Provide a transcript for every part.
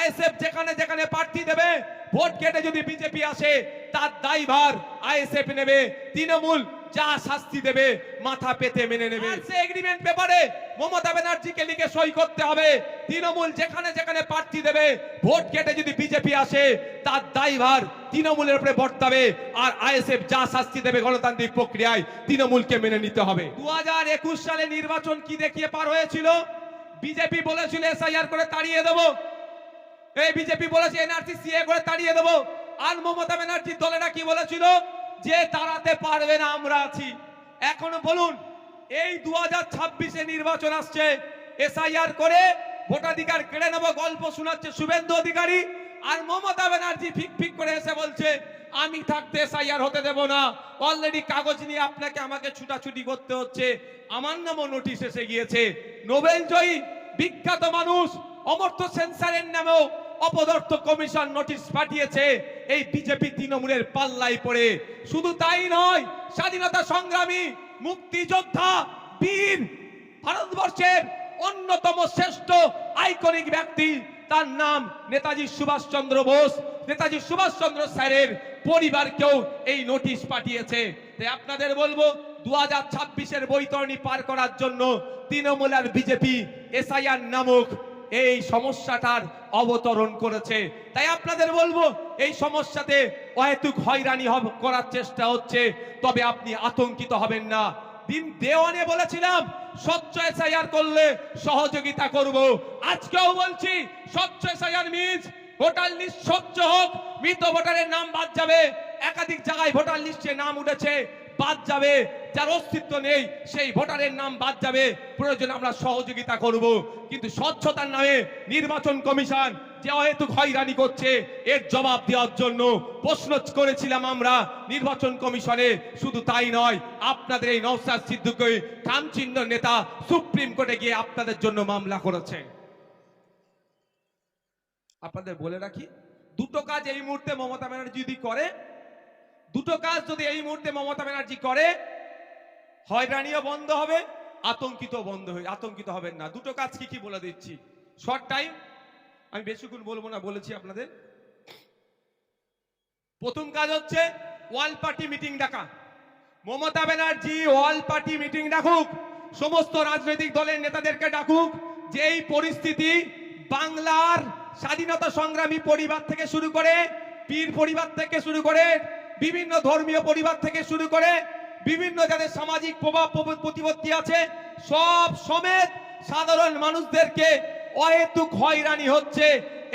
ISF যেখানে যেখানে প্রার্থী দেবে ভোট কেটে যদি বিজেপি আসে তার দায়ভার আইএসএফ নেবে, তৃণমূল যা শাস্তি দেবে মাথা পেতে মেনে নেবে। সে এগ্রিমেন্ট পেপারে মমতা ব্যানার্জিকে লিখে সই করতে হবে, তৃণমূল যেখানে যেখানে প্রার্থী দেবে ভোট কেটে যদি বিজেপি আসে তার দায়ভার তৃণমূলের উপরে বর্তাবে, আর আইএসএফ যা শাস্তি দেবে গণতান্ত্রিক প্রক্রিয়ায় তৃণমূলকে মেনে নিতে হবে। 2021 সালে নির্বাচন কি দেখিয়ে পার হয়েছিল? বিজেপি বলেছিল এসআইআর করে তাড়িয়ে দেবো, এই বিজেপি বলেছে এনআরসি সিএ করে তাড়িয়ে দেবো, আর মমতা ব্যানার্জির দলেরা কি বলেছিল? যে তাড়াতে পারবে না, আমরা আছি। এখনো বলুন, এই 2026-এ নির্বাচন আসছে, এসআইআর করে ভোটাধিকার কেড়ে নেবো গল্প শোনাচ্ছে শুভেন্দু অধিকারী, আর মমতা ব্যানার্জি ফিক ফিক করে এসে বলছে আমি থাকতে এসআইআর হতে দেব না, অলরেডি কাগজ নিয়ে আপনাকে আমাকে ছুটাছুটি করতে হচ্ছে, আমার নামও নোটিশ এসে গিয়েছে। নোবেল জয়ী বিখ্যাত মানুষ অমর্ত্য সেন স্যারের নামেও অপদার্থ কমিশন নোটিশ পাঠিয়েছে এই বিজেপি তৃণমূলের পাল্লাই পড়ে। শুধু তাই নয়, স্বাধীনতা সংগ্রামী, মুক্তিযোদ্ধা, বীর, ভারতবর্ষের অন্যতম শ্রেষ্ঠ আইকনিক ব্যক্তি, তার নাম নেতাজি সুভাষচন্দ্র বোস, নেতাজি সুভাষচন্দ্র স্যারের পরিবারকেও এই নোটিশ পাঠিয়েছে। তাই আপনাদের বলবো 2026-এর বৈতরণী পার করার জন্য তৃণমূল আর বিজেপি এসআইআর নামক এই সমস্যাটার অবতরণ করেছে। তাই আপনাদের বলবো এই সমস্যাতে অহেতুক হয়রানি করার চেষ্টা হচ্ছে, তবে আপনি আতঙ্কিত হবেন না। দিন দেওয়ানে বলেছিলাম স্বচ্ছ এসআইআর করলে সহযোগিতা করব, আজকেও বলছি স্বচ্ছ এসআইআর মিন্স ভোটার লিস্ট স্বচ্ছ হোক, মৃত ভোটারের নাম বাদ যাবে, একাধিক জায়গায় ভোটার লিস্টে নাম উঠেছে বাদ যাবে, যার অস্তিত্ব নেই সেই ভোটারের নাম বাদ যাবে, প্রয়োজনে আমরা সহযোগিতা করব। কিন্তু স্বচ্ছতার নামে নির্বাচন কমিশন যে অহেতুক হয়রানি করছে এর জবাব দেওয়ার জন্য প্রশ্ন করেছিলাম আমরা নির্বাচন কমিশনে। শুধু তাই নয়, আপনাদের এই নওশাদ সিদ্দিকী কামচিহ্ন নেতা সুপ্রিম কোর্টে গিয়ে আপনাদের জন্য মামলা করেছে। আপনাদের বলে রাখি, দুটো কাজ এই মুহূর্তে মমতা ব্যানার্জি যদি করে, দুটো কাজ যদি এই মুহূর্তে মমতা ব্যানার্জি করে, হয়রানিও বন্ধ হবে, আতঙ্কিত হবেন না। দুটো কাজ কি কি বলে দিচ্ছি, শর্ট টাইম, আমি বেশিক্ষণ বলবো না, বলেছি আপনাদের। প্রথম কাজ হচ্ছে ওয়াল পার্টি মিটিং ডাকা। মমতা ব্যানার্জি ওয়াল পার্টি মিটিং ডাকুক, সমস্ত রাজনৈতিক দলের নেতাদেরকে ডাকুক, যে এই পরিস্থিতি বাংলার স্বাধীনতা সংগ্রামী পরিবার থেকে শুরু করে, পীর পরিবার থেকে শুরু করে, বিভিন্ন ধর্মীয় পরিবার থেকে শুরু করে, বিভিন্ন যাদের সামাজিক প্রভাব প্রতিপত্তি আছে, সব সমেত সাধারণ মানুষদেরকে অহেতুক হয়রানি হচ্ছে,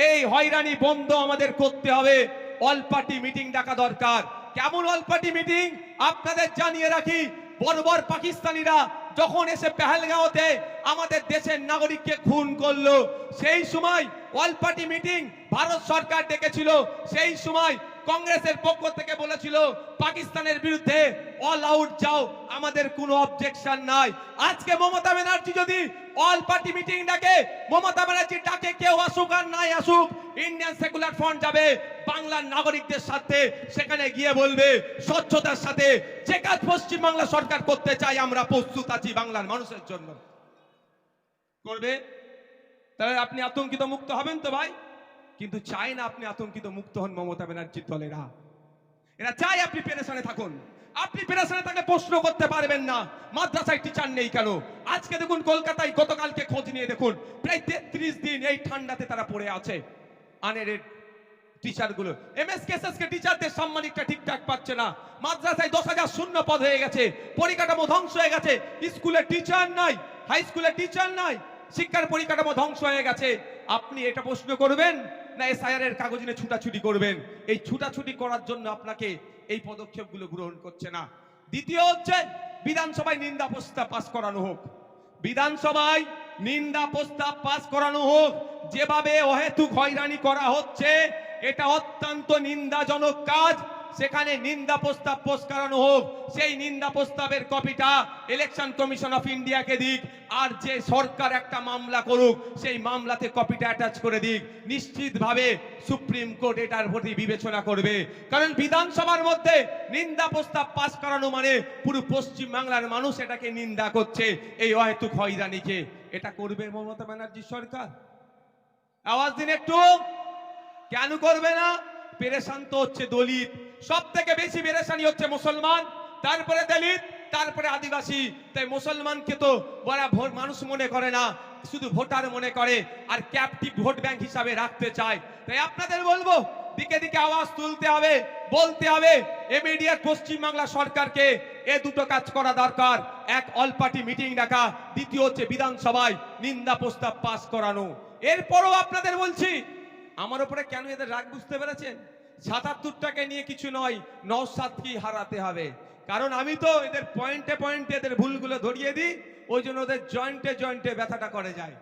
এই হয়রানি বন্ধ আমাদের করতে হবে। অল পার্টি মিটিং ডাকা দরকার। কেমন অল পার্টি মিটিং আপনাদের জানিয়ে রাখি, বর্বর পাকিস্তানিরা যখন এসে পেহেলগাঁওতে আমাদের দেশের নাগরিককে খুন করলো, সেই সময় অল পার্টি মিটিং ভারত সরকার ডেকেছিল। সেই সময় কংগ্রেসের পক্ষ থেকে বলেছিল পাকিস্তানের বিরুদ্ধে অল আউট যাও, আমাদের কোনো অবজেকশন নাই। আজকে মমতা ব্যানার্জি যদি অল পার্টি মিটিং ডাকে, মমতা ব্যানার্জি ডাকে কেউ আসুক আর নাই আসুক, ইন্ডিয়ান সেকুলার ফ্রন্ট যাবে বাংলার নাগরিকদের সাথে, সেখানে গিয়ে বলবে স্বচ্ছতার সাথে যে কাজ পশ্চিম বাংলা সরকার করতে চাই আমরা প্রস্তুত আছি বাংলার মানুষের জন্য, করবে। তাহলে আপনি আতঙ্কিত মুক্ত হবেন তো ভাই? কিন্তু চাই না আপনি আতঙ্কিত মুক্ত হন মমতা ব্যানার্জির দলেরা, এরা চাই আপনি পেরেশানে থাকুন। আপনি পেরেশানে থাকলে প্রশ্ন করতে পারবেন না মাদ্রাসায় টিচার নেই কেন। আজকে দেখুন কলকাতায় গতকালকে খোঁজ নিয়ে দেখুন প্রায় 33 দিন এই ঠান্ডাতে তারা পড়ে আছে, আনএডেড টিচার গুলো। এমএসকেএসএস কে টিচারদের সম্মানিকটা ঠিকঠাক পাচ্ছে না, মাদ্রাসায় 10,000 শূন্য পদ হয়ে গেছে, পরিকাঠামো ধ্বংস হয়ে গেছে, স্কুলে টিচার নাই, হাই স্কুলে টিচার নাই, শিক্ষার পরিকাঠামো ধ্বংস হয়ে গেছে। আপনি এটা প্রশ্ন করবেন না এসআইআর এর কাগজ নিয়ে ছুটাছুটি করবেন? এই ছুটাছুটি করার জন্য আপনাকে এই পদক্ষেপগুলো গ্রহণ করছে না। দ্বিতীয় হচ্ছে বিধানসভায় নিন্দা প্রস্তাব পাস করানো হোক, বিধানসভায় নিন্দা প্রস্তাব পাস করানো হোক। যেভাবে অহেতুক হয়রানি করা হচ্ছে এটা অত্যন্ত নিন্দাজনক কাজ, সেখানে নিন্দা প্রস্তাব পাস করানো হোক। সেই নিন্দা প্রস্তাবের কপিটা ইলেকশন কমিশন অফ ইন্ডিয়াকে দিক, আর যে সরকার একটা মামলা করুক সেই মামলাতে কপিটা অ্যাটাচ করে দিক। নিশ্চিতভাবে সুপ্রিম কোর্ট এটার প্রতি বিবেচনা করবে, কারণ বিধানসভার মধ্যে নিন্দা প্রস্তাব পাস করানো মানে পুরো পশ্চিম বাংলার মানুষ এটাকে নিন্দা করছে, এই অহেতুক হয়রানিকে। এটা করবে মমতা ব্যানার্জি সরকার? আওয়াজ দিন একটু। কেন করবে না? পেরেশান তো হচ্ছে দলিত, সব থেকে বেশি পেরেশানি হচ্ছে মুসলমান, তারপরে দলিত, তারপরে আদিবাসী। তাই মুসলমানকে তো বড় মানুষ মনে করে না, শুধু ভোটার মনে করে, আর ক্যাপটিভ ভোট ব্যাংক হিসাবে রাখতে চায়। তাই আপনাদের বলবো, দিকে দিকে আওয়াজ তুলতে হবে, বলতে হবে, ইমিডিয়েট পশ্চিমবাংলা সরকারকে এ দুটো কাজ করা দরকার। এক, অল পার্টি মিটিং ডাকা, দ্বিতীয় হচ্ছে বিধানসভায় নিন্দা প্রস্তাব পাস করানো। এরপরও আপনাদের বলছি, আমার উপরে কেন এদের রাগ বুঝতে পেরেছেন? ৭৭টাকে নিয়ে কিছু নয়, নওশাদকেই হারাতে হবে। কারণ আমি তো এদের পয়েন্টে পয়েন্টে এদের ভুলগুলো ধরিয়ে দিই, ওই জন্য ওদের জয়েন্টে জয়েন্টে ব্যথাটা করে যায়।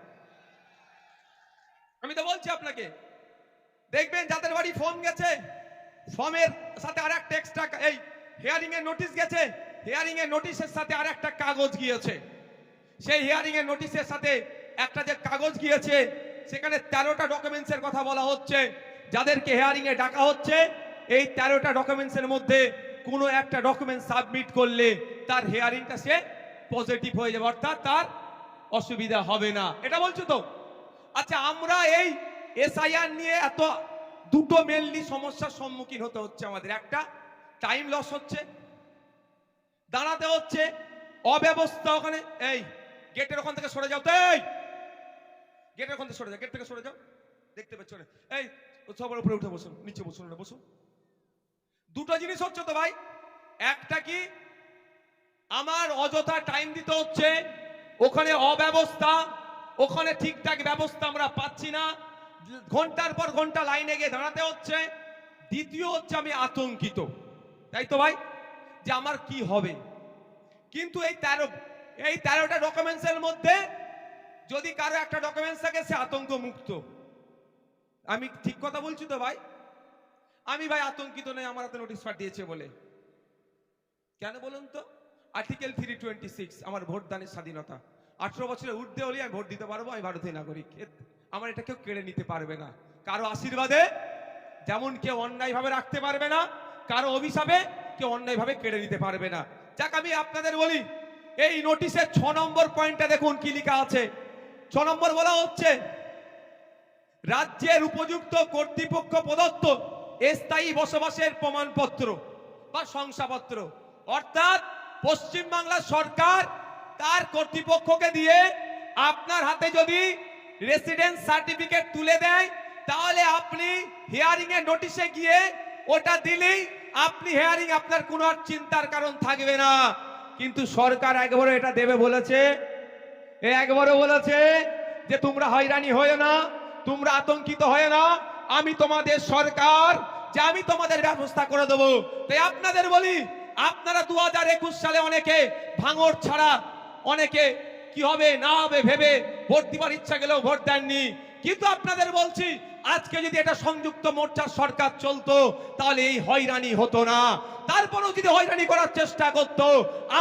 আমি তো বলছি আপনাকে, দেখবেন যাদের বাড়ি ফর্ম গেছে, ফর্মের সাথে আর একটা এক্সট্রা, এই হিয়ারিং এর নোটিশ গেছে, হিয়ারিং এর নোটিশের সাথে আর একটা কাগজ গিয়েছে। সেই হিয়ারিং এর নোটিশের সাথে একটা যে কাগজ গিয়েছে, সেখানে 13টা ডকুমেন্টসের কথা বলা হচ্ছে। যাদেরকে হিয়ারিং এ ডাকা হচ্ছে, এই 13টা ডকুমেন্টসের মধ্যে কোনো একটা ডকুমেন্ট সাবমিট করলে তার হিয়ারিংটা সে পজিটিভ হয়ে যাবে, অর্থাৎ তার অসুবিধা হবে না। এটা বলছো তো? আচ্ছা, আমরা এই এসআইআর নিয়ে এত দুটো মেনলি সমস্যার সম্মুখীন হতে হচ্ছে আমাদের। একটা, টাইম লস হচ্ছে, দাঁড়াতে হচ্ছে, অব্যবস্থা। ওখানে এই গেটের ওখান থেকে সরে যাও, তো এই গেটের ওখান থেকে সরে যাও, গেট থেকে সরে যাও, দেখতে পাচ্ছ না? এই সবার উপরে উঠে বসুন, নিচে বসুন, না বসুন। দুটো জিনিস হচ্ছে তো ভাই, একটা কি আমার অযথা টাইম দিতে হচ্ছে, ওখানে অব্যবস্থা, ওখানে ঠিকঠাক ব্যবস্থা আমরা পাচ্ছি না, ঘন্টার পর ঘন্টা লাইনে গিয়ে দাঁড়াতে হচ্ছে। দ্বিতীয় হচ্ছে আমি আতঙ্কিত, তাই তো ভাই, যে আমার কি হবে। কিন্তু এই 13টা ডকুমেন্টসের মধ্যে যদি কারো একটা ডকুমেন্টস থাকে, সে আতঙ্ক মুক্ত। আমি ঠিক কথা বলছি তো ভাই? আমি ভাই আতঙ্কিত নই আমার হাতে নোটিশ পাঠিয়েছে বলে। কেন বলুন তো? আর্টিকেল 326, আমার ভোটদানের স্বাধীনতা। 18 বছরের ঊর্ধ্বে হলে আমি ভোট দিতে পারবো, আমি ভারতীয় নাগরিক। আমার এটা কেউ কেড়ে নিতে পারবে না। কারো আশীর্বাদে যেমন কেউ অন্যায় ভাবে রাখতে পারবে না, কারো অভিশাপে কেউ অন্যায় ভাবে কেড়ে নিতে পারবে না। যাক, আমি আপনাদের বলি, এই নোটিশের 6 নম্বর পয়েন্টটা দেখুন কি লেখা আছে। 6 নম্বর বলা হচ্ছে, রাজ্যের উপযুক্ত কর্তৃপক্ষ প্রদত্ত স্থায়ী বসবাসের প্রমাণপত্র বা শংসাপত্র, অর্থাৎ পশ্চিমবাংলা সরকার তার কর্তৃপক্ষকে দিয়ে আপনার হাতে যদি রেসিডেন্স সার্টিফিকেট তুলে দেয়, তাহলে আপনি হিয়ারিং এর নোটিশে গিয়ে ওটা দিলেই আপনি হিয়ারিং, আপনার কোনো আর চিন্তার কারণ থাকবে না। কিন্তু সরকার একবারও এটা দেবে বলেছে? একবারও বলেছে যে তোমরা হয়রানি হয়ে না, তোমরা আতঙ্কিত হয়ে না, আমি তোমাদের সরকার, যে আমি তোমাদের ব্যবস্থা করে দেবো। তাই আপনাদের বলি, আপনারা 2021 সালে অনেকে ভাঙড় ছাড়া, অনেকে কি হবে না হবে ভেবে ভোট দিবার ইচ্ছা গেলেও ভোট দেননি। কিন্তু আপনাদের বলছি, আজকে যদি এটা সংযুক্ত মোর্চার সরকার চলতো, তাহলে এই হয়রানি হতো না। তারপরেও যদি হয়রানি করার চেষ্টা করত,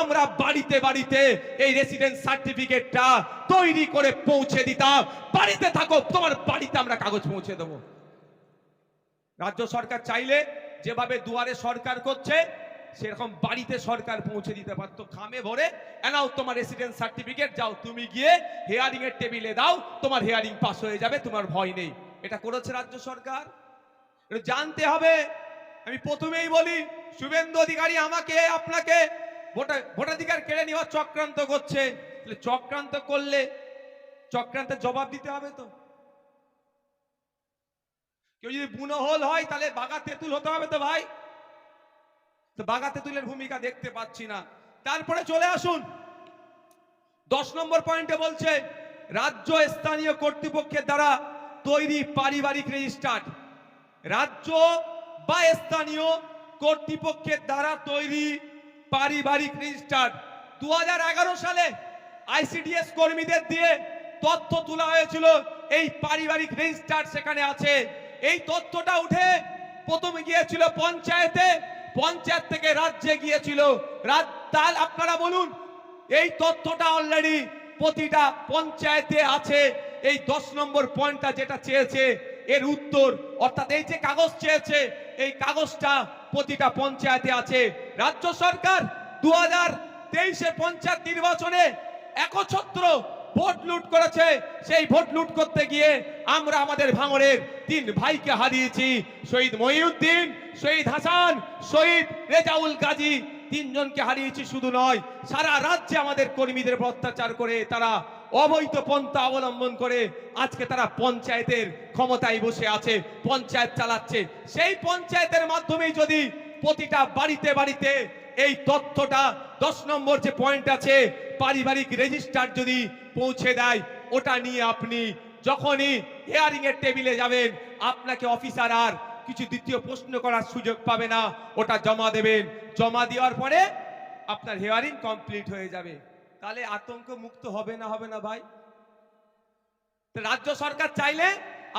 আমরা বাড়িতে বাড়িতে এই রেসিডেন্স সার্টিফিকেটটা তৈরি করে পৌঁছে দিতাম। বাড়িতে থাকো, তোমার বাড়িতে আমরা কাগজ পৌঁছে দেবো। রাজ্য সরকার চাইলে যেভাবে দুয়ারে সরকার করছে, সেরকম বাড়িতে সরকার পৌঁছে দিতে পারতো, খামে ভরে, এনাও তোমার রেসিডেন্স সার্টিফিকেট, যাও তুমি গিয়ে হিয়ারিং এর টেবিলে দাও, তোমার হিয়ারিং পাস হয়ে যাবে, তোমার ভয় নেই। এটা করেছে রাজ্য সরকার, এটা জানতে হবে। আমি প্রথমেই বলি, শুভেন্দু অধিকারী আমাকে আপনাকে ভোটাধিকার কেড়ে নেওয়ার চক্রান্ত করছে। চক্রান্ত করলে চক্রান্তের জবাব দিতে হবে তো। কেউ যদি বুনোহল হয়, তাহলে বাঘা তেঁতুল হতে হবে তো ভাই। তো বাঘা তেঁতুলের ভূমিকা দেখতে পাচ্ছি না। তারপরে চলে আসুন 10 নম্বর পয়েন্টে বলছে, রাজ্য স্থানীয় কর্তৃপক্ষের দ্বারা তৈরি পারিবারিক রেজিস্টার। রাজ্য বা স্থানীয় কর্তৃপক্ষের দ্বারা তৈরি পারিবারিক রেজিস্টার 2011 সালে আইসিডিএস কর্মীদের দিয়ে তথ্য তোলা হয়েছিল, এই পারিবারিক রেজিস্টার সেখানে আছে। এই তথ্যটা উঠে প্রথমে গিয়েছিল পঞ্চায়েতে, পঞ্চায়েত থেকে রাজ্যে গিয়েছিল। তাল আপনারা বলুন, এই তথ্যটা অলরেডি প্রতিটা পঞ্চায়েতে আছে। এই 10 নম্বর পয়েন্টটা যেটা চেয়েছে, এর উত্তর, অর্থাৎ এই যে কাগজ চেয়েছে, এই কাগজটা প্রতিটা পঞ্চায়েতে আছে। রাজ্য সরকার 2023 পঞ্চায়েত নির্বাচনে একচ্ছত্র ভোট লুট করেছে। সেই ভোট লুট করতে গিয়ে আমরা আমাদের ভাঙড়ের 3 ভাইকে হারিয়েছি, শহীদ মহিউদ্দিন, শহীদ হাসান, শহীদ রেজাউল গাজী, 3 জনকে হারিয়েছি। শুধু নয়, সারা রাজ্যে আমাদের কর্মীদের উপর অত্যাচার করে তারা অবৈধ পন্থা অবলম্বন করে আজকে তারা পঞ্চায়েতের ক্ষমতায় বসে আছে, পঞ্চায়েত চালাচ্ছে। সেই পঞ্চায়েতের মাধ্যমেই যদি প্রতিটা বাড়িতে বাড়িতে এই তথ্যটা 10 নম্বর যে পয়েন্ট আছে পারিবারিক রেজিস্টার যদি পৌঁছে দেয়, ওটা নিয়ে আপনি যখনই হিয়ারিং এর টেবিলে যাবেন আপনাকে অফিসার আর কিছু দ্বিতীয় প্রশ্ন করার সুযোগ পাবে না, ওটা জমা দেবেন। জমা দেওয়ার পরে আপনার হিয়ারিং কমপ্লিট হয়ে যাবে। তাহলে আতঙ্ক মুক্ত হবে না ভাই? রাজ্য সরকার চাইলে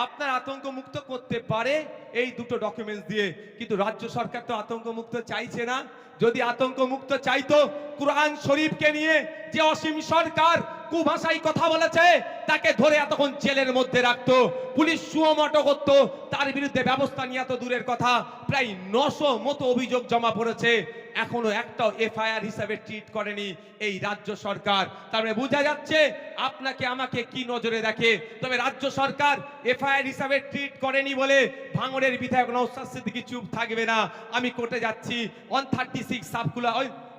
আপনার আতঙ্ক মুক্ত করতে পারে এই দুটো ডকুমেন্টস দিয়ে, কিন্তু রাজ্য সরকার তো আতঙ্ক মুক্ত চাইছে না। যদি আতঙ্ক মুক্ত চাইতো, কুরআন শরীফকে নিয়ে যে অসীম সরকার কুভাষায় কথা বলেছে তাকে ধরে এতক্ষণ জেলের মধ্যে রাখতো, পুলিশ সুমোটো করতো, তার বিরুদ্ধে ব্যবস্থা নিয়ে এত দূরের কথা প্রায় 900 মতো অভিযোগ জমা পড়েছে, এখনো একটাও এফআইআর হিসাবে ট্রিট করেনি এই রাজ্য সরকার। তারপরে বোঝা যাচ্ছে আপনাকে আমাকে কি নজরে দেখে। তবে রাজ্য সরকার এফআইআর হিসাবে ট্রিট করেনি বলে ভাঙড়ের বিধায়ক নওশাদ সিদ্দিকী চুপ থাকবে না। আমি কোর্টে যাচ্ছি 136 সাবকুলা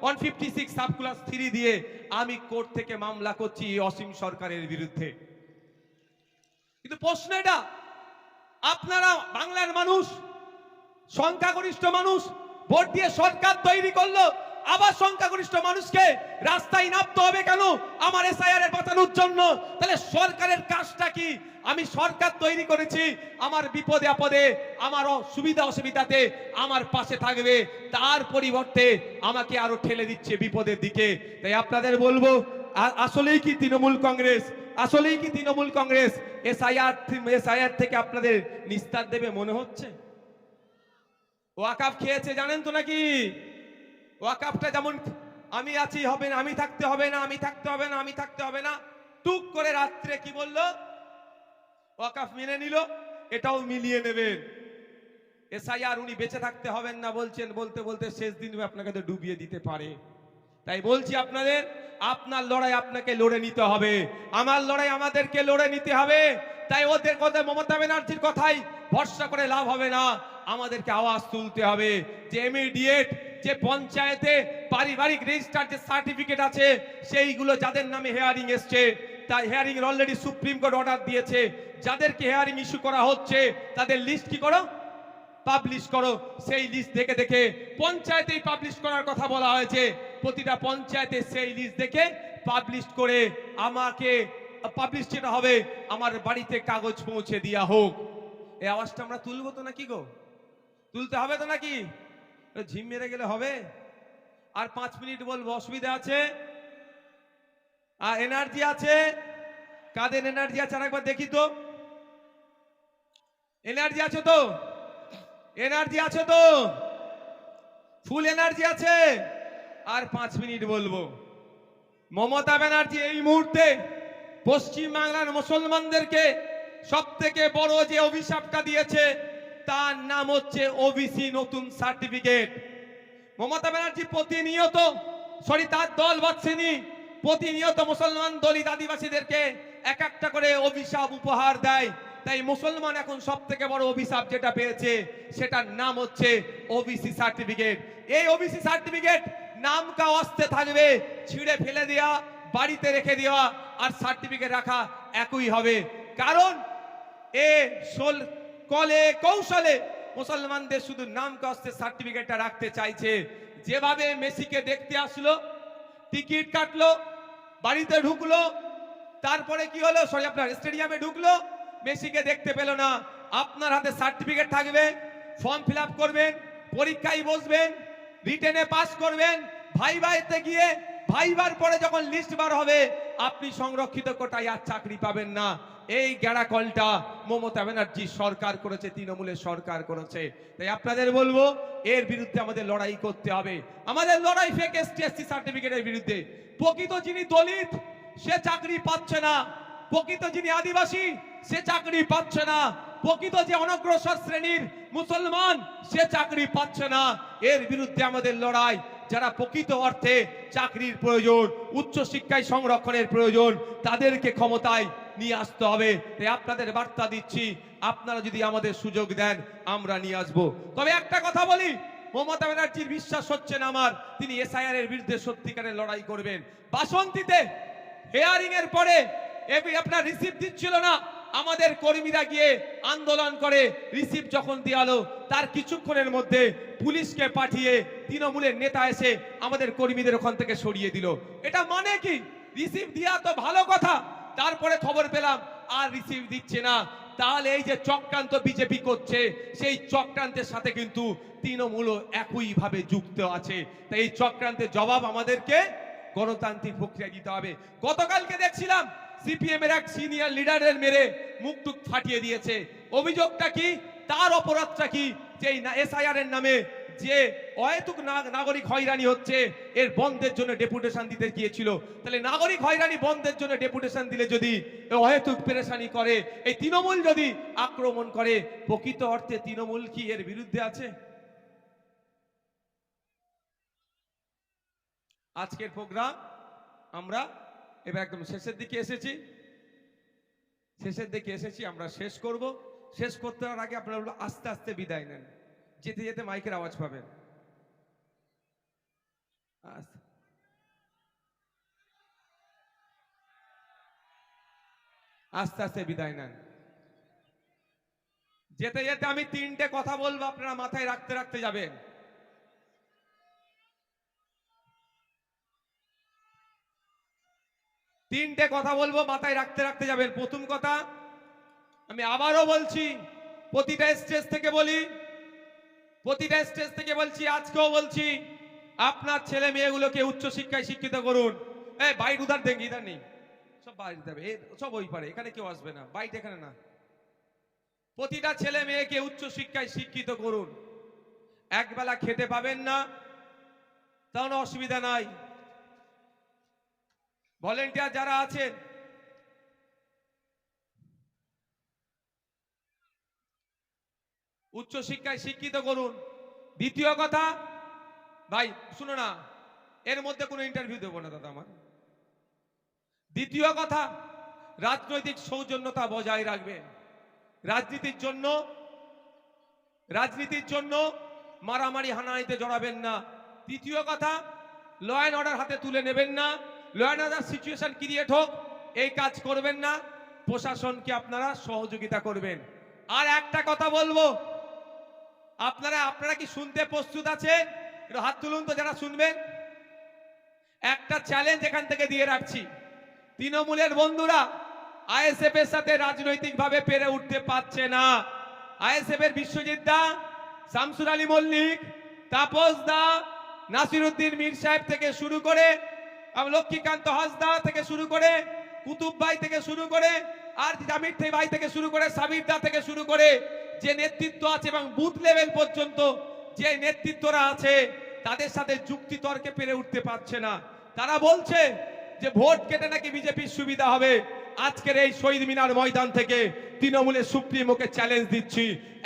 156 সাবকুলাস 3 দিয়ে আমি কোর্ট থেকে মামলা করছি অসীম সরকারের বিরুদ্ধে। কিন্তু প্রশ্ন এটা, আপনারা বাংলার মানুষ, সংখ্যাগরিষ্ঠ মানুষ ভোট দিয়ে সরকার তৈরি করলো, আবার সংখ্যাগরিষ্ঠ মানুষকে রাস্তায় নামতে হবে কেন আমার এসআইআর এর বাঁচানোর জন্য? তাহলে সরকারের কাজটা কি? আমি সরকার তৈরি করেছি, আমার বিপদে আপদে, আমার সুবিধা অসুবিধাতে আমার পাশে থাকবে, তার পরিবর্তে আমাকে আরো ঠেলে দিচ্ছে বিপদের দিকে। তাই আপনাদের বলবো, আসলেই কি তৃণমূল কংগ্রেস, আসলেই কি তৃণমূল কংগ্রেস এসআইআর থেকে আপনাদের নিস্তার দেবে মনে হচ্ছে? ওয়াকাফ খেয়েছে জানেন তো নাকি? ওয়াকাফটা যেমন আমি আছি হবে না, আমি থাকতে হবে না, আমি থাকতে হবে না, আমি থাকতে হবে না, টুক করে রাত্রে কি বললো? ওয়াকাফ মেনে নিল, এটাও মিলিয়ে নেবেন। এসআইআর উনি বেঁচে থাকতে হবেন না বলছেন, বলতে বলতে শেষ দিন আপনাকে তো ডুবিয়ে দিতে পারে। তাই বলছি আপনাদের, আপনার লড়াই আপনাকে লড়ে নিতে হবে, আমার লড়াই আমাদেরকে লড়ে নিতে হবে। তাই ওদের কথা, মমতা ব্যানার্জির কথাই ভরসা করে লাভ হবে না, আমাদেরকে আওয়াজ তুলতে হবে যে ইমিডিয়েট যে পঞ্চায়েতে পারিবারিক রেজিস্টার যে সার্টিফিকেট আছে সেইগুলো যাদের নামে হেয়ারিং এসছে, তাই হেয়ারিং এর অলরেডি সুপ্রিম কোর্ট অর্ডার দিয়েছে, যাদেরকে হেয়ারিং ইস্যু করা হচ্ছে তাদের লিস্ট কি করো, পাবলিশ করো। সেই লিস্ট দেখে দেখে পঞ্চায়েতেই পাবলিশ করার কথা বলা হয়েছে, প্রতিটা পঞ্চায়েতে সেই লিস্ট দেখে পাবলিশ করে আমাকে পাবলিশ যেটা হবে আমার বাড়িতে কাগজ পৌঁছে দেওয়া হোক। এই আওয়াজটা আমরা তুলবো তো নাকি গো? তুলতে হবে তো নাকি? ঝিম মেরে গেলে হবে? আর 5 মিনিট বলবো, অসুবিধা আছে? আর এনার্জি আছে? কাদের এনার্জি আছে আরেকবার দেখি তো। এনার্জি আছে তো? এনার্জি আছে তো? ফুল এনার্জি আছে? আর 5 মিনিট বলবো। মমতা ব্যানার্জি এই মুহূর্তে পশ্চিম বাংলার মুসলমানদেরকে সব থেকে বড় যে অভিশাপটা দিয়েছে তার নাম হচ্ছে ওবিসি নতুন সার্টিফিকেট। মমতা ব্যানার্জি প্রতিনিয়ত, তার দল বাঁচছেনি, প্রতিনিয়ত মুসলমান দলিত আদিবাসীদেরকে এক একটা করে অভিশাপ উপহার দেয়। তাই মুসলমান এখন সব থেকে বড় অভিশাপ যেটা পেয়েছে সেটার নাম হচ্ছে ওবিসি সার্টিফিকেট। এই ওবিসি সার্টিফিকেট নাম কা অস্তে থাকবে, ছিঁড়ে ফেলে দেওয়া, বাড়িতে রেখে দেওয়া আর সার্টিফিকেট রাখা একই হবে। কারণ কলে কৌশলে মুসলমানদের শুধু নাম কাস্তে সার্টিফিকেটটা রাখতে চাইছে। যেভাবে মেসিকে দেখতে আসলো, টিকিট কাটলো, বাড়িতে ঢুকলো, তারপরে কি হলো, আপনার স্টেডিয়ামে ঢুকলো, মেসিকে দেখতে পেল না। আপনার হাতে সার্টিফিকেট থাকবে, ফর্ম ফিল আপ করবেন, পরীক্ষায় বসবেন, রিটেনে পাস করবেন, ভাইভাতে গিয়ে ভাইবার পরে যখন লিস্ট বার হবে আপনি সংরক্ষিত কোটায় আর চাকরি পাবেন না। এই গ্যাড়াকলটা মমতা ব্যানার্জি সরকার করেছে, তৃণমূলের সরকার করেছে। তাই আপনাদের বলবো এর বিরুদ্ধে আমাদের লড়াই করতে হবে। আমাদের লড়াই ফেক এসটি সার্টিফিকেটের বিরুদ্ধে। প্রকৃত যিনি দলিত সে চাকরি পাচ্ছে না, প্রকৃত যিনি আদিবাসী সে চাকরি পাচ্ছে না, প্রকৃত যে অনগ্রসর শ্রেণীর মুসলমান সে চাকরি পাচ্ছে না। এর বিরুদ্ধে আমাদের লড়াই। যারা প্রকৃত অর্থে চাকরির প্রয়োজন, উচ্চশিক্ষায় সংরক্ষণের প্রয়োজন, তাদেরকে ক্ষমতায় নিয়ে আসতে হবে। তাই আপনাদের বার্তা দিচ্ছি, আপনারা যদি আমাদের সুযোগ দেন আমরা নিয়ে আসবো। তবে একটা কথা বলি, মমতা ব্যানার্জির বিশ্বাস হচ্ছে না আমার তিনি এসআইআর এর বিরুদ্ধে সত্যিকারের লড়াই করবেন। বাসন্তীতে হেয়ারিং এর পরে আপনার রিসিভ দিচ্ছিল না, আমাদের কর্মীরা গিয়ে আন্দোলন করে রিসিভ যখন দেওয়ালো তার কিছুক্ষণের মধ্যে পুলিশকে পাঠিয়ে তৃণমূলের নেতা এসে আমাদের কর্মীদের ওখান থেকে সরিয়ে দিল। এটা মানে কি? রিসিভ দেওয়া তো ভালো কথা, তারপরে খবর পেলাম আর রিসিভ দিচ্ছে না। তাহলে এই যে চক্রান্ত বিজেপি করছে, সেই চক্রান্তের সাথে কিন্তু তৃণমূলও একইভাবে যুক্ত আছে। তাই এই চক্রান্তের জবাব আমাদেরকে গণতান্ত্রিক প্রক্রিয়া দিতে হবে। গতকালকে দেখছিলাম সিপিএম এর এক সিনিয়র লিডারের মেরে মুখটুক ফাটিয়ে দিয়েছে। অভিযোগটা কি? তার অপরাধটা কি? যে এসআইআর এর নামে যে অহেতুক নাগরিক হয়রানি হচ্ছে, এর বন্ধের জন্য ডেপুটেশন দিতে গিয়েছিল। তাহলে নাগরিক হয়রানি বন্ধের জন্য ডেপুটেশন দিলে যদি অহেতুক পেরেশানি করে, এই তৃণমূল যদি আক্রমণ করে, প্রকৃত অর্থে তৃণমূল কি এর বিরুদ্ধে আছে? আজকের প্রোগ্রাম আমরা এবার একদম শেষের দিকে এসেছি, আমরা শেষ করব। শেষ করতে হওয়ার আগে আপনারা আস্তে আস্তে বিদায় নেন, যেতে যেতে মাইকের আওয়াজ পাবেন। আস্তে আস্তে বিদায় নেন। যেতে যেতে আমি তিনটে কথা বলবো, আপনারা মাথায় রাখতে রাখতে যাবেন। তিনটে কথা বলবো, মাথায় রাখতে রাখতে যাবেন। প্রথম কথা, আমি আবারও বলছি, প্রতিটা স্টেজ থেকে বলছি, আজকেও বলছি, আপনার ছেলে মেয়েগুলোকে উচ্চশিক্ষায় শিক্ষিত করুন। বাইট উধার দেন, ইধার নেই, সব বাইরে যাবে, সব ওই পারে, এখানে কেউ আসবে না, বাইট এখানে না। প্রতিটা ছেলে মেয়েকে উচ্চশিক্ষায় শিক্ষিত করুন। একবেলা খেতে পাবেন না, তাহলে অসুবিধা নাই। ভলেন্টিয়ার যারা আছেন, উচ্চশিক্ষায় শিক্ষিত করুন। দ্বিতীয় কথা, ভাই শুনো না, এর মধ্যে কোনো ইন্টারভিউ দেবো না দাদা আমার। দ্বিতীয় কথা, রাজনৈতিক সৌজন্যতা বজায় রাখবেন। রাজনীতির জন্য মারামারি হানাহানিতে জড়াবেন না। তৃতীয় কথা, ল অ্যান্ড অর্ডার হাতে তুলে নেবেন না। Law and order situation create হোক, এই কাজ করবেন না। প্রশাসনকে আপনারা সহযোগিতা করবেন। আর একটা কথা বলবো, আপনারা কি শুনতে প্রস্তুত আছেন? একটু হাত তুলুন তো যারা শুনবেন। একটা চ্যালেঞ্জ এখান থেকে দিয়ে রাখছি, তৃণমূলের বন্ধুরা আইএসএফ এর সাথে রাজনৈতিক ভাবে পেরে উঠতে পারছে না। আইএসএফ এর বিশ্বজিৎ দা, শামসুর আলী মল্লিক, তাপস দা, নাসিরউদ্দিন মীর সাহেব থেকে শুরু করে, লক্ষ্মীকান্ত হাসদা থেকে শুরু করে, কুতুব ভাই থেকে শুরু করে, আর জামির ভাই থেকে শুরু করে, সাবির দা থেকে শুরু করে, যে নেতৃত্ব আছে এবং বুথ লেভেল পর্যন্ত যে নেতৃত্বরা আছে, তাদের সাথে যুক্তি তর্কে পেরে উঠতে পারছে না। তারা বলছে যে ভোট কেটে নাকি বিজেপির সুবিধা হবে। আজকের এই শহীদ মিনার ময়দান থেকে তৃণমূলের সুপ্রিমোকে চ্যালেঞ্জ দিচ্ছি,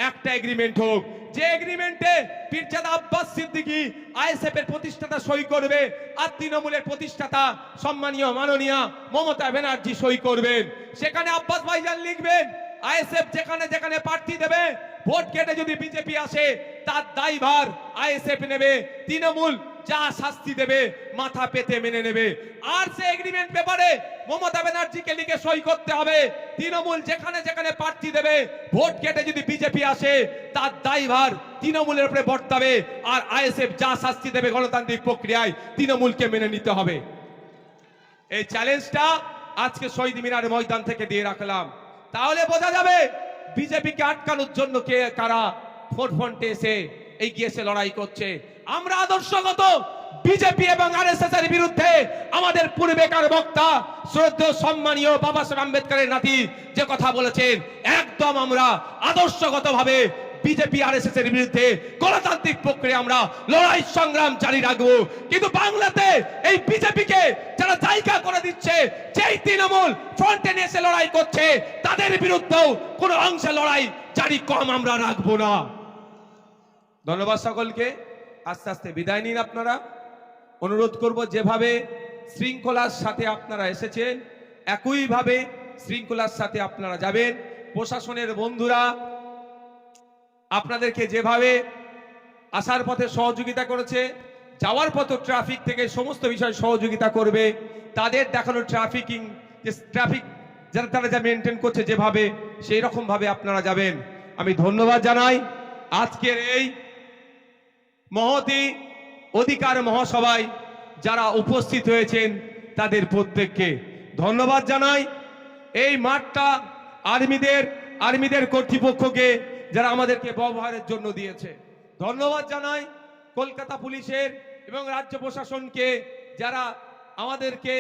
একটা এগ্রিমেন্ট হোক, যে এগ্রিমেন্টে পীরজাদা আব্বাস সিদ্দিকী আইএসএফ এর প্রতিষ্ঠাতা সই করবে, আর তৃণমূলের প্রতিষ্ঠাতা সম্মানীয় মাননীয় মমতা ব্যানার্জি সই করবেন। সেখানে আব্বাস ভাইজান লিখবেন, আইএসএফ যেখানে যেখানে প্রার্থী দেবে, ভোট কেটে যদি বিজেপি আসে তার দায়ভার আইএসএফ নেবে, তৃণমূল যা শাস্তি দেবে মাথা পেতে মেনে নেবে। আর সে এগ্রিমেন্ট পেপারে মমতা ব্যানার্জিকে লিখে সই করতে হবে, তৃণমূল যেখানে যেখানে প্রার্থী দেবে, ভোট কেটে যদি বিজেপি আসে তার দায়ভার তৃণমূলের উপরে বর্তাবে, আর আইএসএফ যা শাস্তি দেবে গণতান্ত্রিক প্রক্রিয়ায় তৃণমূলকে মেনে নিতে হবে। এই চ্যালেঞ্জটা আজকে শহীদ মিনার ময়দান থেকে দিয়ে রাখলাম। তাহলে বোঝা যাবে বিজেপিকে আটকানোর জন্য কে কারা ফোরফ্রন্টে এসে এগিয়ে এসে লড়াই করছে। আমরা আদর্শগত বিজেপি এবং আরএসএস এর বিরুদ্ধে আমাদের পূর্বেকার বক্তা শ্রদ্ধেয় সম্মানীয় বাবা সাহেব আম্বেদকরের নাতি যে কথা বলেছেন, একদম আমরা আদর্শগতভাবে বিজেপি আরএসএস এর বিরুদ্ধে গণতান্ত্রিক প্রক্রিয়া আমরা লড়াই সংগ্রাম জারি রাখবো। কিন্তু বাংলাতে এই বিজেপিকে যারা জায়গা করে দিচ্ছে, যেই তৃণমূল ফ্রন্টে নিয়ে এসে লড়াই করছে, তাদের বিরুদ্ধেও কোনো অংশে লড়াই জারি কম আমরা রাখবো না। ধন্যবাদ সকলকে। আস্তে আস্তে বিদায় নিন আপনারা। অনুরোধ করব, যেভাবে শৃঙ্খলার সাথে আপনারা এসেছেন একইভাবে শৃঙ্খলার সাথে আপনারা যাবেন। প্রশাসনের বন্ধুরা আপনাদেরকে যেভাবে আসার পথে সহযোগিতা করেছে, যাওয়ার পথে ট্রাফিক থেকে সমস্ত বিষয় সহযোগিতা করবে, তাদের দেখানো ট্রাফিক যারা তারা যা মেনটেন করছে যেভাবে, সেই রকম ভাবে আপনারা যাবেন। আমি ধন্যবাদ জানাই আজকের এই মহতি অধিকার মহাসভায় যারা উপস্থিত হয়েছেন তাদের প্রত্যেককে ধন্যবাদ জানাই। এই মাঠটা আর্মিদের কর্তৃপক্ষকে যারা আমাদেরকে ব্যবহারের জন্য দিয়েছে ধন্যবাদ জানাই। কলকাতা পুলিশের এবং রাজ্য প্রশাসনকে যারা আমাদেরকে,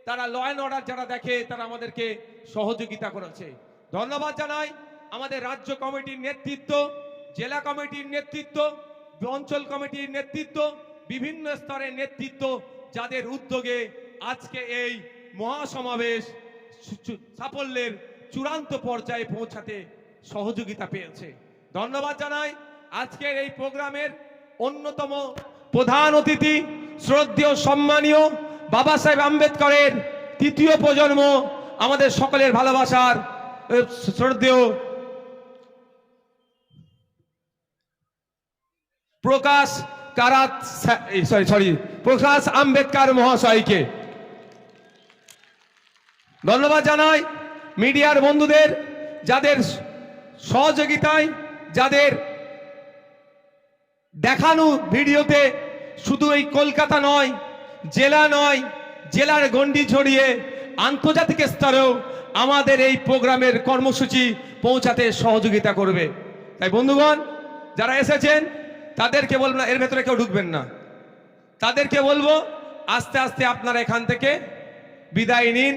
তারা ল অ্যান্ড অর্ডার যারা দেখে, তারা আমাদেরকে সহযোগিতা করেছে ধন্যবাদ জানাই। আমাদের রাজ্য কমিটির নেতৃত্ব, জেলা কমিটির নেতৃত্ব, অঞ্চল কমিটির নেতৃত্ব, বিভিন্ন স্তরের নেতৃত্ব, যাদের উদ্যোগে আজকে এই মহাসমাবেশ সাফল্যের চূড়ান্ত পর্যায়ে পৌঁছাতে সহযোগিতা পেয়েছে ধন্যবাদ জানাই। আজকের এই প্রোগ্রামের অন্যতম প্রধান অতিথি শ্রদ্ধেয় সম্মানীয় বাবা সাহেব আম্বেদকরের তৃতীয় প্রজন্ম, আমাদের সকলের ভালোবাসার শ্রদ্ধেয় প্রকাশ আম্বেদকর মহাশয়কে ধন্যবাদ জানাই। মিডিয়ার বন্ধুদের যাদের সহযোগিতায়, যাদের দেখানো ভিডিওতে শুধু এই কলকাতা নয়, জেলার গণ্ডি ছড়িয়ে আন্তর্জাতিক স্তরেও আমাদের এই প্রোগ্রামের কর্মসূচি পৌঁছাতে সহযোগিতা করবে। তাই বন্ধুগণ যারা এসেছেন তাদেরকে বলবো না, এর ভেতরে কেউ ঢুকবেন না, তাদেরকে বলবো আস্তে আস্তে আপনারা এখান থেকে বিদায় নিন।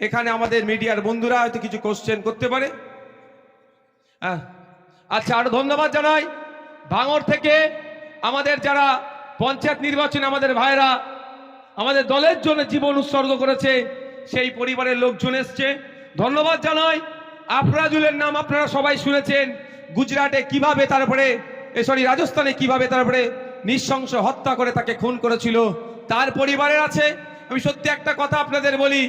এখানে আমাদের মিডিয়ার বন্ধুরা হয়তো কিছু কোশ্চেন করতে পারে। আচ্ছা, আরো ধন্যবাদ জানাই ভাঙড় থেকে আমাদের যারা পঞ্চায়েত নির্বাচনে আমাদের ভাইরা আমাদের দলের জন্য জীবন উৎসর্গ করেছে, সেই পরিবারের লোকজন এসছে ধন্যবাদ জানাই। আফরাজুলের নাম আপনারা সবাই শুনেছেন, গুজরাটে কিভাবে রাজস্থানে কিভাবে তারপরে নৃশংস হত্যা করে তাকে খুন করেছিল, তার পরিবারের আছে। আমি সত্যি একটা কথা আপনাদের বলি,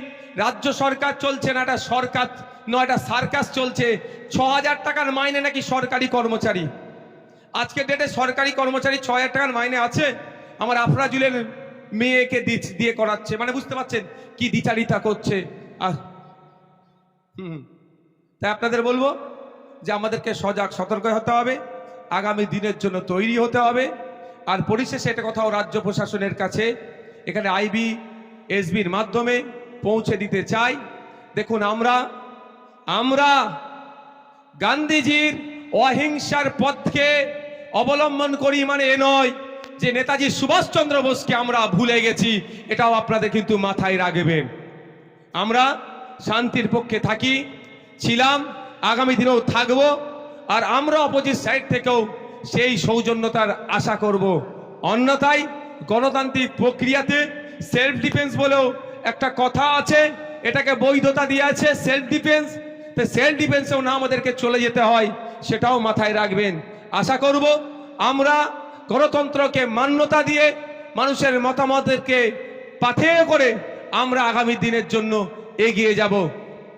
রাজ্য সরকার চলছে না, এটা সরকার নয়, এটা সার্কাস চলছে। ৬,০০০ টাকার মাইনে নাকি সরকারি কর্মচারী, আজকে ডেটে সরকারি কর্মচারী ৬,০০০ টাকার মাইনে আছে। আমার আফরাজুলের মেয়েকে দিয়ে করাচ্ছে, মানে বুঝতে পারছেন কি দ্বিচারিতা করছে। তাই আপনাদের বলবো যে আমাদেরকে সজাগ সতর্ক হতে হবে, আগামী দিনের জন্য তৈরি হতে হবে। আর পরিশেষে এটা কথাও রাজ্য প্রশাসনের কাছে এখানে আইবি এসবির মাধ্যমে পৌঁছে দিতে চাই। দেখুন, আমরা গান্ধীজির অহিংসার পথকে অবলম্বন করি, মানে এ নয় যে নেতাজি সুভাষচন্দ্র বোসকে আমরা ভুলে গেছি, এটাও আপনাদের কিন্তু মাথায় রাখবেন। আমরা শান্তির পক্ষে ছিলাম, আগামী দিনেও থাকবো। আর আমরা অপোজিট সাইড থেকেও সেই সৌজন্যতার আশা করব। অন্যথায় গণতান্ত্রিক প্রক্রিয়াতে সেলফ ডিফেন্স বলেও একটা কথা আছে, এটাকে বৈধতা দিয়ে আছে সেলফ ডিফেন্স। তো সেলফ ডিফেন্সেও না আমাদেরকে চলে যেতে হয়, সেটাও মাথায় রাখবেন। আশা করব আমরা গণতন্ত্রকে মান্যতা দিয়ে মানুষের মতামতকে পাথেয় করে আমরা আগামী দিনের জন্য এগিয়ে যাব।